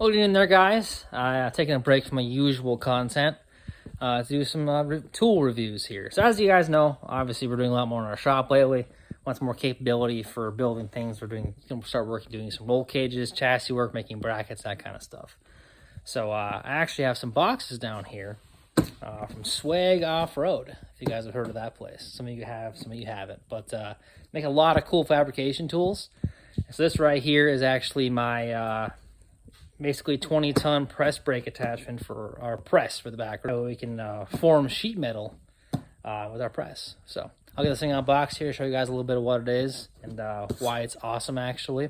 What are you doing there, guys? Taking a break from my usual content to do some tool reviews here. So as you guys know, obviously we're doing a lot more in our shop lately. Want some more capability for building things. We're doing, doing some roll cages, chassis work, making brackets, that kind of stuff. So I actually have some boxes down here from Swag Off-Road. If you guys have heard of that place, some of you have, some of you haven't. But make a lot of cool fabrication tools. So this right here is actually my basically 20-ton press brake attachment for our press for the back. So we can form sheet metal with our press. So I'll get this thing unboxed here, show you guys a little bit of what it is and why it's awesome actually,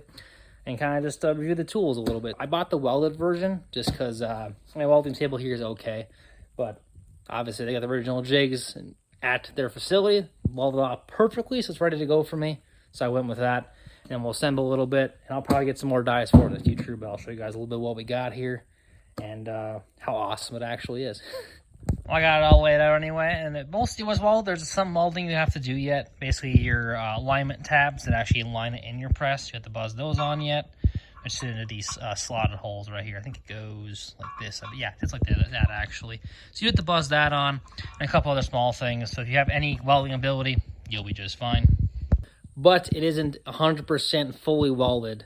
and kind of just review the tools a little bit. I bought the welded version just because my welding table here is okay, but obviously they got the original jigs at their facility, welded off perfectly, so it's ready to go for me. So I went with that, and we'll assemble a little bit, and I'll probably get some more dies for it in the future, but I'll show you guys a little bit of what we got here and how awesome it actually is. Well, I got it all laid out anyway, and it mostly was welded. There's some molding you have to do yet. Basically, your alignment tabs that actually align it in your press, you have to buzz those on yet. I just into these slotted holes right here. I think it goes like this. Yeah, it's like that actually. So you have to buzz that on, and a couple other small things. So if you have any welding ability, you'll be just fine. But it isn't 100% fully welded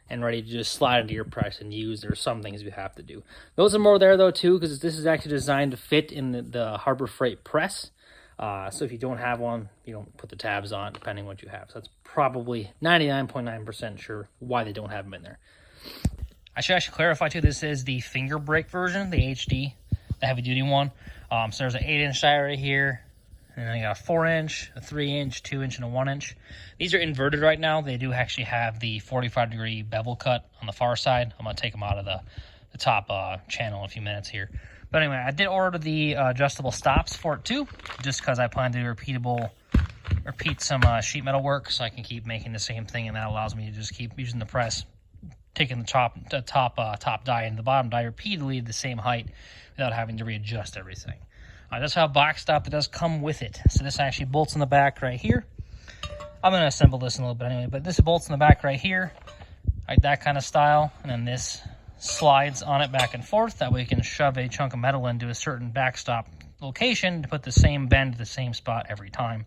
and ready to just slide into your press and use. There's some things you have to do. Those are more there though too, because this is actually designed to fit in the Harbor Freight press. So if you don't have one, you don't put the tabs on, depending what you have. So that's probably 99.9% sure why they don't have them in there. I should actually clarify too, this is the finger brake version, the HD, the heavy duty one. So there's an 8-inch die right here. And then you got a 4-inch, a 3-inch, 2-inch, and a 1-inch. These are inverted right now. They do actually have the 45-degree bevel cut on the far side. I'm going to take them out of the top channel in a few minutes here. But anyway, I did order the adjustable stops for it too, just because I plan to repeat some sheet metal work so I can keep making the same thing, and that allows me to just keep using the press, taking the top die and the bottom die repeatedly the same height without having to readjust everything. I just have a box stop that does come with it. So this actually bolts in the back right here. I'm going to assemble this in a little bit anyway, but this bolts in the back right here, like that kind of style. And then this slides on it back and forth. That way you can shove a chunk of metal into a certain backstop location to put the same bend to the same spot every time.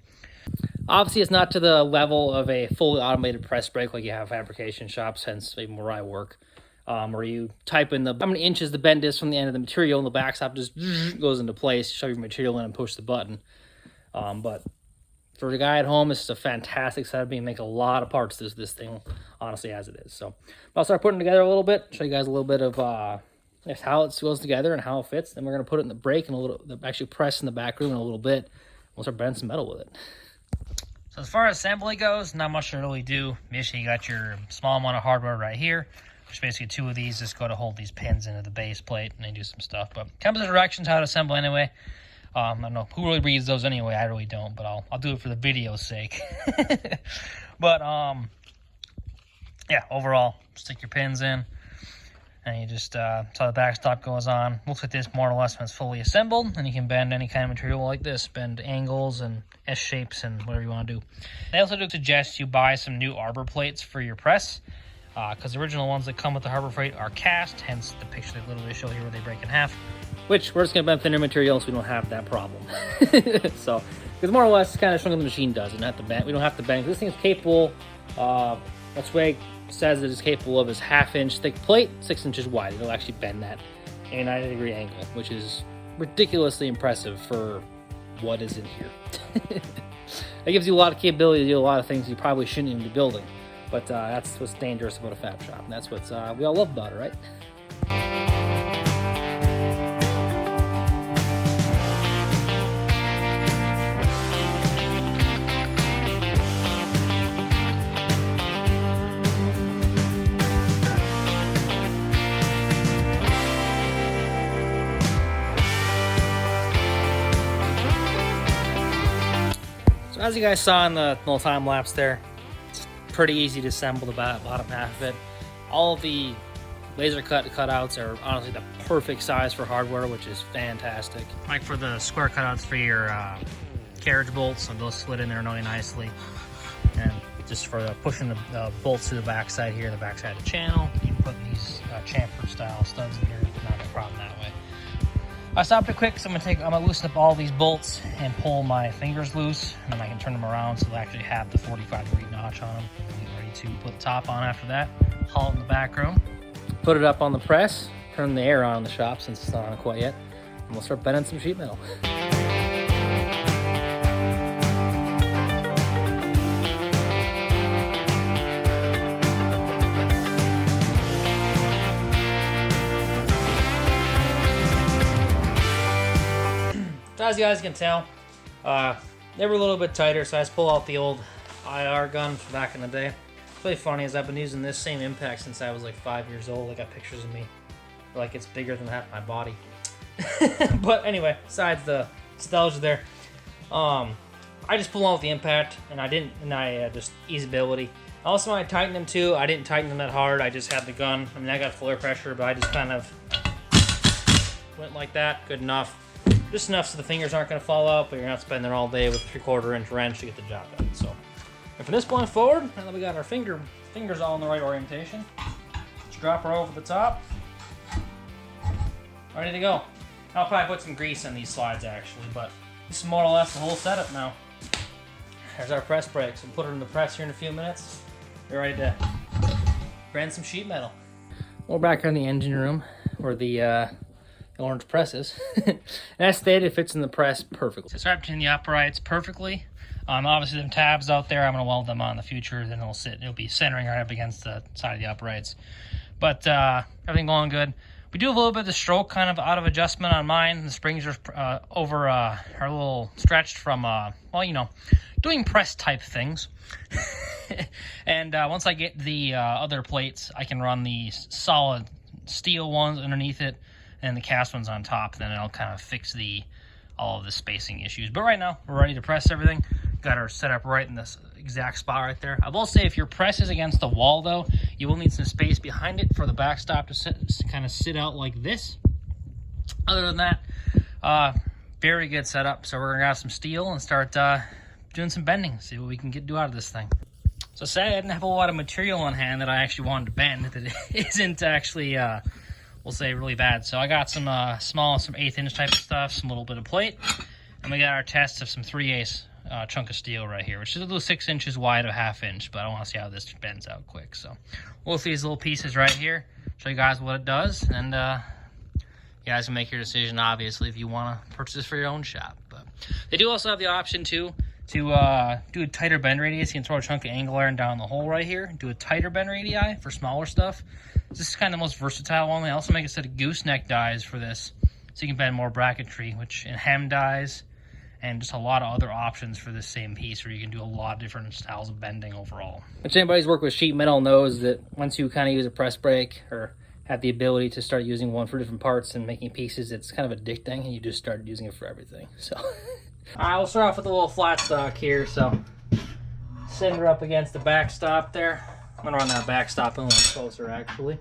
Obviously, it's not to the level of a fully automated press brake like you have fabrication shops, hence even where I work. Where you type in how many inches the bend is from the end of the material, and the backstop just goes into place, shove your material in and push the button. But for the guy at home, this is a fantastic setup. You can make a lot of parts this thing, honestly, as it is. So I'll start putting it together a little bit, show you guys a little bit of how it goes together and how it fits. Then we're going to put it in the brake and actually press in the back room in a little bit. We'll start bending some metal with it. So as far as assembly goes, not much to really do. Basically, you got your small amount of hardware right here. Which basically 2 of these just go to hold these pins into the base plate, and they do some stuff. But comes with directions how to assemble anyway. I don't know who really reads those anyway. I really don't, but I'll do it for the video's sake. But yeah, overall, stick your pins in, and you just so the backstop goes on. Looks like this more or less when it's fully assembled, and you can bend any kind of material like this, bend angles and S shapes and whatever you want to do. They also do suggest you buy some new arbor plates for your press. Because the original ones that come with the Harbor Freight are cast, hence the picture they literally show here where they break in half. Which we're just going to bend thinner material so we don't have that problem. So, because more or less kind of showing the machine does, and not the bend. We don't have to bend. This thing is capable, what Swag says it is capable of is 1/2-inch thick plate, 6 inches wide. It'll actually bend that at a 90-degree angle, which is ridiculously impressive for what is in here. That gives you a lot of capability to do a lot of things you probably shouldn't even be building. But that's what's dangerous about a fab shop, and that's what we all love about it, right? So as you guys saw in the little time lapse there, pretty easy to assemble the bottom half of it. All of the laser cutouts are honestly the perfect size for hardware, which is fantastic. Like for the square cutouts for your carriage bolts, and those slid in there really nicely. And just for pushing the bolts to the backside here, the backside of the channel, you putting these chamfer style studs in here, not a problem that way. I stopped it quick, so I'm gonna loosen up all these bolts and pull my fingers loose, and then I can turn them around so they actually have the 45-degree notch on them. I'm ready to put the top on after that. Haul it in the back room. Put it up on the press, turn the air on in the shop since it's not on quite yet, and we'll start bending some sheet metal. So as you guys can tell, they were a little bit tighter, so I just pulled out the old IR gun from back in the day. What's really funny is I've been using this same impact since I was like 5 years old. I got pictures of me. Like it's bigger than half my body. But anyway, besides the nostalgia there, I just pulled out the impact, and I just easeability. Also, when I tightened them too, I didn't tighten them that hard. I just had the gun. I mean, I got full pressure, but I just kind of went like that. Good enough. Just enough so the fingers aren't going to fall out, but you're not spending there all day with a 3/4 inch wrench to get the job done. So, and from this point forward, now that we got our fingers all in the right orientation, let's drop her over the top. Ready to go. I'll probably put some grease on these slides actually, but this is more or less the whole setup now. There's our press brake, so we'll put her in the press here in a few minutes. We're ready to brand some sheet metal. We're back here in the engine room where the orange presses. And as stated, it fits in the press perfectly. So it's right between the uprights perfectly. Obviously, them tabs out there, I'm going to weld them on in the future. Then it'll be centering right up against the side of the uprights. But everything going good. We do have a little bit of the stroke kind of out of adjustment on mine. The springs are are a little stretched from, well, you know, doing press type things. And once I get the other plates, I can run the solid steel ones underneath it and the cast ones on top. Then it'll kind of fix all of the spacing issues. But right now, we're ready to press everything. Got our set up right in this exact spot right there. I will say if your press is against the wall though, you will need some space behind it for the backstop to kind of sit out like this. Other than that, very good setup. So we're gonna grab some steel and start doing some bending, see what we can do out of this thing. So sadly I didn't have a lot of material on hand that I actually wanted to bend that isn't actually we'll say really bad. So I got some small, some 1/8 inch type of stuff, some little bit of plate, and we got our test of some 3/8 chunk of steel right here, which is a little 6 inches wide of 1/2 inch, but I want to see how this bends out quick. So we'll see these little pieces right here, show you guys what it does, and you guys can make your decision obviously if you want to purchase this for your own shop. But they do also have the option too to do a tighter bend radius. You can throw a chunk of angle iron down the hole right here, do a tighter bend radii for smaller stuff. This is kind of the most versatile one. They also make a set of gooseneck dies for this, so you can bend more bracketry, which in hem dies, and just a lot of other options for this same piece where you can do a lot of different styles of bending overall. Which anybody's worked with sheet metal knows that once you kind of use a press brake or have the ability to start using one for different parts and making pieces, it's kind of addicting, and you just start using it for everything. So, all right, we'll start off with a little flat stock here. So, send her up against the backstop there. I'm gonna run that backstop a little closer actually.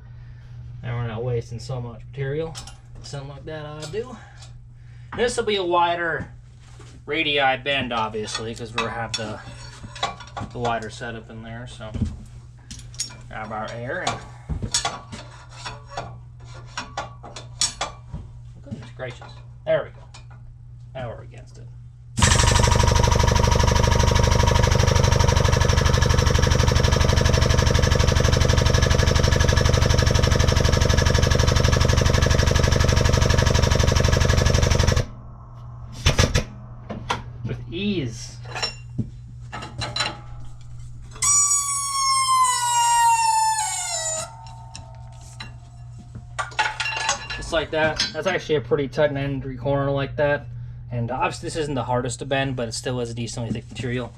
And we're not wasting so much material. Something like that I do. This will be a wider radii bend, obviously, because we'll have the wider setup in there. So, grab our air and goodness gracious. There we go. Now we're against it. With ease. Just like that. That's actually a pretty tight end corner like that. And obviously this isn't the hardest to bend, but it still is a decently thick material.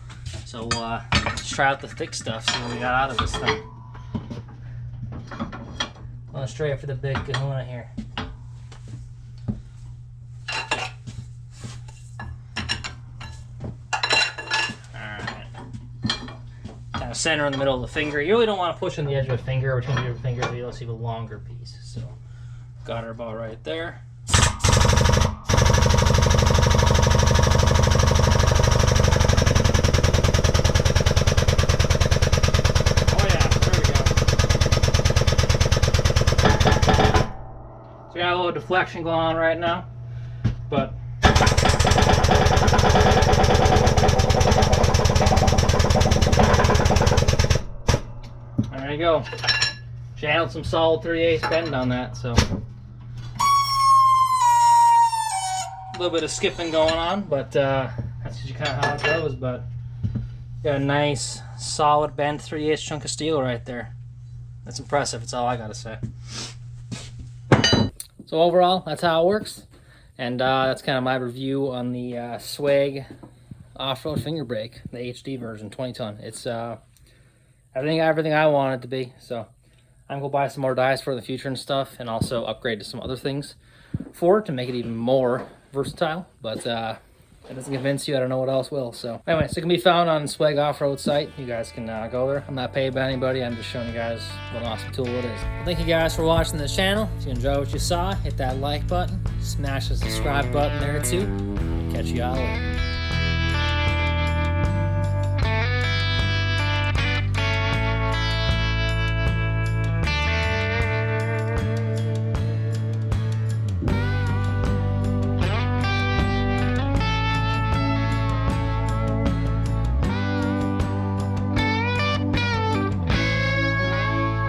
So let's try out the thick stuff, see what we got out of this thing. Going straight for the big kahuna here. Center in the middle of the finger. You really don't want to push on the edge of a finger between your fingers, so you don't see the longer piece. So, got her about right there. Oh yeah, there we go. of deflection going on right now, but there you go. She handled some solid 3/8 bend on that, so a little bit of skipping going on, but that's just kind of how it goes. But got a nice solid bend 3/8 chunk of steel right there. That's impressive. That's all I gotta say. So overall, that's how it works, and that's kind of my review on the Swag off-road finger brake, the HD version, 20-ton. It's everything I want it to be. So I'm gonna buy some more dies for the future and stuff, and also upgrade to some other things for it to make it even more versatile. But if that doesn't convince you, I don't know what else will. So anyway, so it can be found on Swag Off-Road site. You guys can go there. I'm not paid by anybody. I'm just showing you guys what an awesome tool it is. Well, thank you guys for watching this channel. If you enjoyed what you saw, hit that like button, smash the subscribe button there too. Catch you all later.